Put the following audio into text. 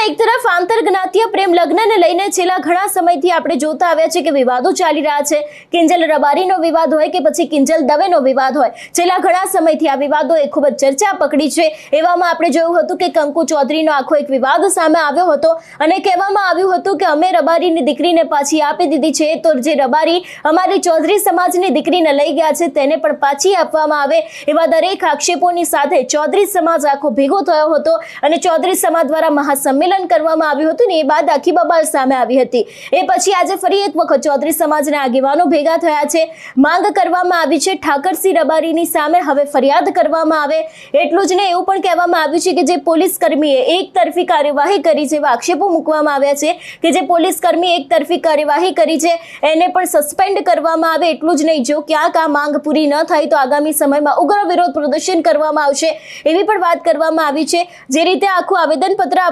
એક તરફ આંતરજ્ઞાતીય પ્રેમ લગ્નને લઈને છેલ્લા ઘણા સમયથી આપણે જોતા આવ્યા છે કે વિવાદો ચાલી રહ્યા છે। કિંજલ રબારીનો વિવાદ હોય કે પછી કિંજલ દવેનો વિવાદ હોય, છેલ્લા ઘણા સમયથી આ વિવાદોએ ખૂબ જ ચર્ચા પકડી છે। એવામાં આપણે જોયું હતું કે કંકુ ચૌધરીનો આખો એક વિવાદ સામે આવ્યો હતો અને કહેવામાં આવ્યું હતું કે અમે રબારીની દીકરીને પાછી આપી દીધી છે, તો જે રબારી અમારી ચૌધરી સમાજની દીકરીને લઈ ગયા છે તેને પણ પાછી આપવામાં આવે, એવા દરેક આક્ષેપોની સાથે ચૌધરી સમાજ આખો ભેગો થયો હતો અને ચૌધરી સમાજ દ્વારા મહાસંમેલન કરવામાં આવ્યું હતું ને એ બાદ આખી બબાલ સામે આવી હતી। એ પછી આજે ફરી એક વખત ચૌધરી સમાજના આગેવાનો ભેગા થયા છે। માંગ કરવામાં આવી છે ઠાકરસિંહ રબારીની સામે હવે ફરિયાદ કરવામાં આવે। એટલું જ નહીં, એવું પણ કહેવામાં આવ્યું છે કે જે પોલીસ કર્મીએ એક તરફી કાર્યવાહી કરી છે, આક્ષેપો મૂકવામાં આવ્યા છે કે જે પોલીસ કર્મી એક તરફી કાર્યવાહી કરી છે એને પણ સસ્પેન્ડ કરવામાં આવે। એટલું જ નહીં, જો ક્યાંક આ માંગ પૂરી ન થાય તો આગામી સમયમાં ઉગ્ર વિરોધ પ્રદર્શન કરવામાં આવશે, એવી પણ વાત કરવામાં આવી છે। જે રીતે આખું આવેદનપત્ર